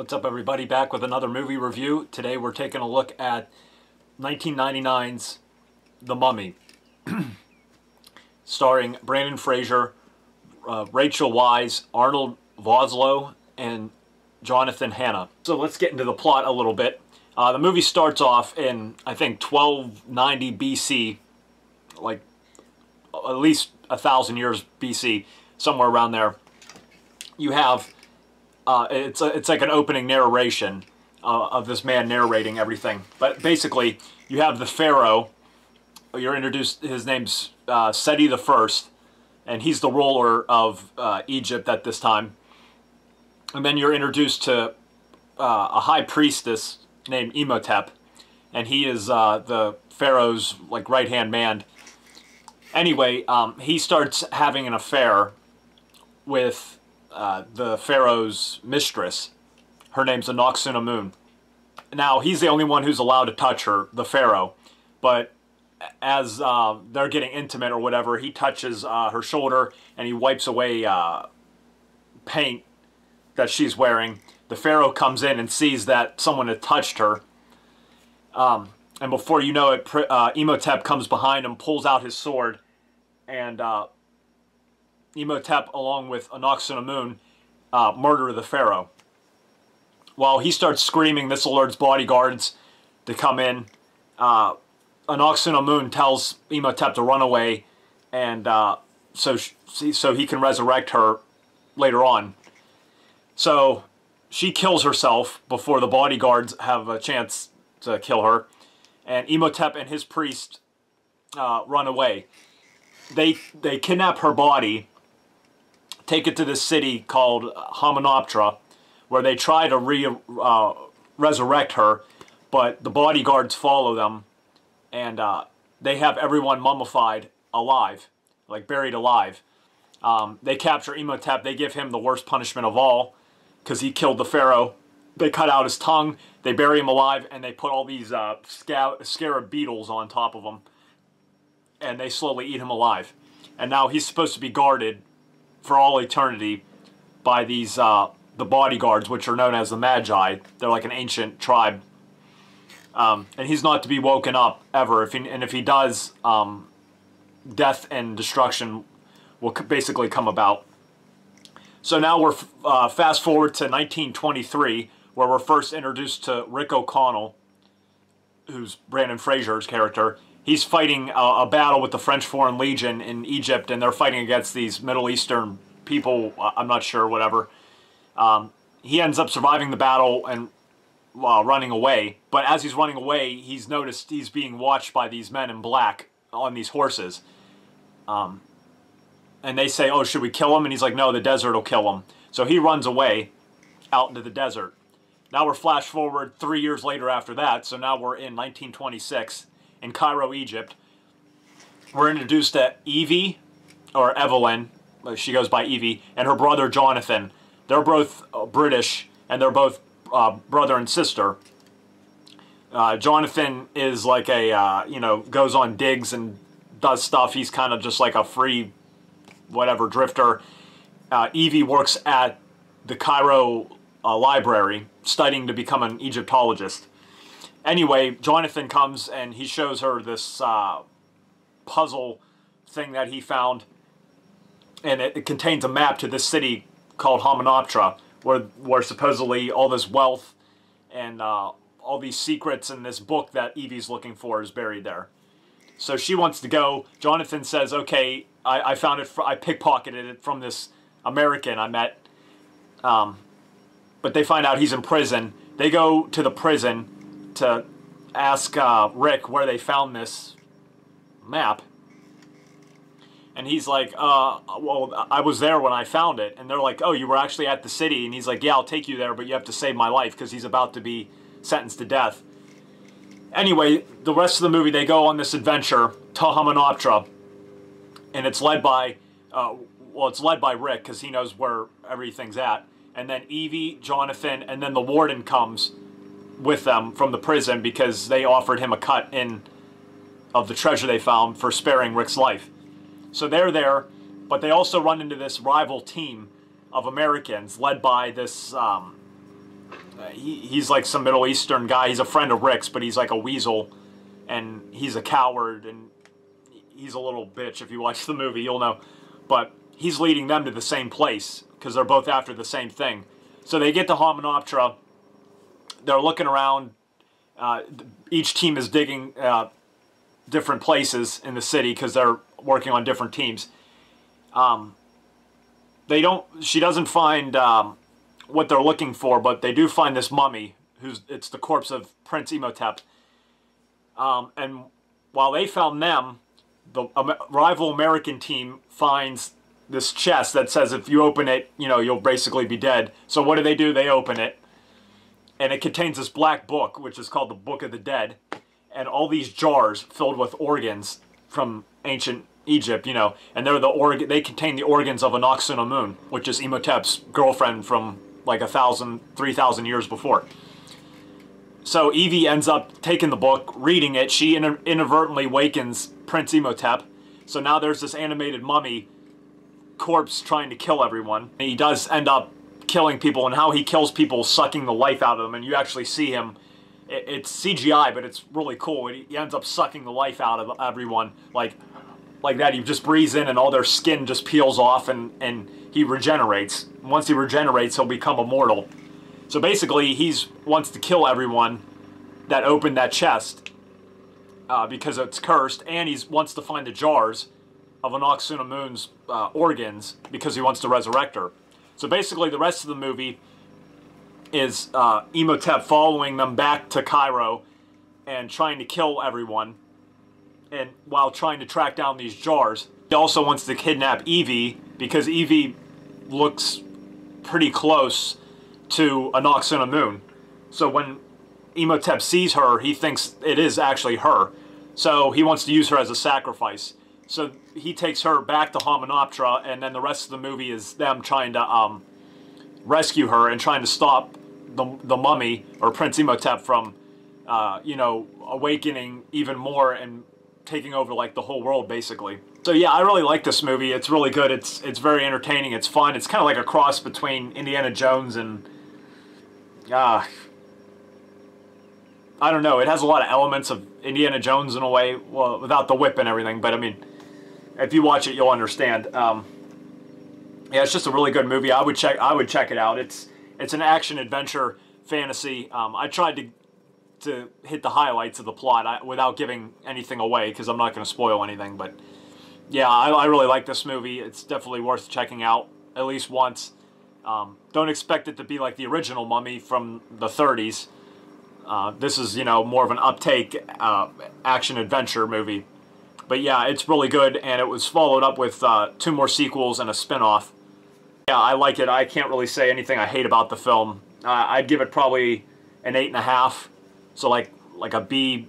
What's up, everybody? Back with another movie review. Today we're taking a look at 1999's The Mummy, starring Brandon Fraser, Rachel Weisz, Arnold, Vosloo, and Jonathan Hanna. So let's get into the plot a little bit. The movie starts off in, I think, 1290 BC, like at least 1,000 years BC, somewhere around there. You have it's like an opening narration of this man narrating everything. But basically, you have the pharaoh. You're introduced. His name's Seti the First, and he's the ruler of Egypt at this time. And then you're introduced to a high priestess named Imhotep, and he is the pharaoh's like right-hand man. Anyway, he starts having an affair with the pharaoh's mistress. Her name's Moon. Now, he's the only one who's allowed to touch her, the pharaoh. But as they're getting intimate or whatever, he touches her shoulder and he wipes away paint that she's wearing. The pharaoh comes in and sees that someone had touched her. And before you know it, Imhotep comes behind him, pulls out his sword, and Imhotep, along with Moon, murder the pharaoh. While he starts screaming, this alerts bodyguards to come in. Moon tells Imhotep to run away, and so he can resurrect her later on. So she kills herself before the bodyguards have a chance to kill her, and Imhotep and his priest run away. They kidnap her body, take it to this city called Hamunaptra, where they try to resurrect her, but the bodyguards follow them, and they have everyone mummified alive, like buried alive. They capture Imhotep. They give him the worst punishment of all, because he killed the pharaoh. They cut out his tongue, they bury him alive, and they put all these scarab beetles on top of him, and they slowly eat him alive. And now he's supposed to be guarded for all eternity by these the bodyguards, which are known as the Magi. They're like an ancient tribe, and he's not to be woken up ever. If he does, death and destruction will basically come about. So now we're fast forward to 1923, where we're first introduced to Rick O'Connell, who's Brandon Fraser's character. He's fighting a battle with the French Foreign Legion in Egypt, and they're fighting against these Middle Eastern people, I'm not sure, whatever. He ends up surviving the battle and running away, but as he's running away, he's noticed he's being watched by these men in black on these horses. And they say, oh, should we kill him? And he's like, no, the desert will kill him. So he runs away out into the desert. Now we're flash forward 3 years later after that, so now we're in 1926. In Cairo, Egypt. We're introduced to Evie, or Evelyn, she goes by Evie, and her brother Jonathan. They're both British, and they're both brother and sister. Jonathan is like a, goes on digs and does stuff. He's kind of just like a free, whatever, drifter. Evie works at the Cairo library, studying to become an Egyptologist. Anyway, Jonathan comes and he shows her this puzzle thing that he found, and it contains a map to this city called Hamunaptra, where supposedly all this wealth and all these secrets in this book that Evie's looking for is buried there. So she wants to go. Jonathan says, okay, I found it, I pickpocketed it from this American I met, but they find out he's in prison. They go to the prison to ask Rick where they found this map, and he's like, well, I was there when I found it. And they're like, oh, you were actually at the city? And he's like, yeah, I'll take you there, but you have to save my life, because he's about to be sentenced to death. Anyway, the rest of the movie, they go on this adventure to Hamunaptra, and it's led by it's led by Rick, because he knows where everything's at, and then Evie, Jonathan, and then the warden comes with them from the prison, because they offered him a cut in of the treasure they found for sparing Rick's life. So they're there, but they also run into this rival team of Americans led by this he's like some Middle Eastern guy. He's a friend of Rick's, but he's like a weasel, and he's a coward, and he's a little bitch. If you watch the movie, you'll know. But he's leading them to the same place because they're both after the same thing. So they get to Hamunaptra. They're looking around. Each team is digging different places in the city because they're working on different teams. She doesn't find what they're looking for, but they do find this mummy. It's the corpse of Prince Imhotep. And while they found them, the rival American team finds this chest that says if you open it, you'll basically be dead. So what do? They open it, and it contains this black book, which is called the Book of the Dead, and all these jars filled with organs from ancient Egypt, and they contain the organs of Anck-su-namun, which is Imhotep's girlfriend from like 3,000 years before. So Evie ends up taking the book, reading it. She inadvertently wakens Prince Imhotep. So now there's this animated mummy corpse trying to kill everyone. And he does end up killing people, and how he kills people, sucking the life out of them. And you actually see him. It's CGI, but it's really cool. He ends up sucking the life out of everyone, like that. He just breathes in, and all their skin just peels off, and he regenerates. Once he regenerates, he'll become immortal. So basically, he wants to kill everyone that opened that chest because it's cursed, and he wants to find the jars of Anck-su-namun's organs because he wants to resurrect her. So basically, the rest of the movie is Imhotep following them back to Cairo and trying to kill everyone, and while trying to track down these jars. He also wants to kidnap Evie because Evie looks pretty close to Anck-su-namun. So when Imhotep sees her, he thinks it is actually her. So he wants to use her as a sacrifice. So he takes her back to Hamunaptra, and then the rest of the movie is them trying to rescue her and trying to stop the mummy, or Prince Imhotep, from awakening even more and taking over like the whole world, basically. So yeah, I really like this movie. It's really good. It's very entertaining. It's fun. It's kind of like a cross between Indiana Jones and I don't know. It has a lot of elements of Indiana Jones in a way, well, without the whip and everything. But I mean, if you watch it, you'll understand. Yeah, it's just a really good movie. I would check it out. It's an action adventure fantasy. I tried to hit the highlights of the plot without giving anything away because I'm not going to spoil anything. But yeah, I really like this movie. It's definitely worth checking out at least once. Don't expect it to be like the original Mummy from the 30s. This is, more of an uptake action-adventure movie. But yeah, it's really good, and it was followed up with 2 more sequels and a spin-off. Yeah, I like it. I can't really say anything I hate about the film. I'd give it probably an 8.5. So like a B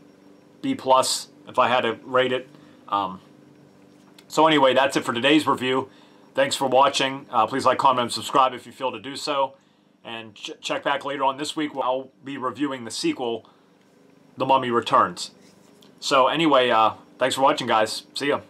plus if I had to rate it. So anyway, that's it for today's review. Thanks for watching. Please like, comment, and subscribe if you feel to do so. And check back later on this week where I'll be reviewing the sequel, The Mummy Returns. So anyway, thanks for watching, guys. See ya.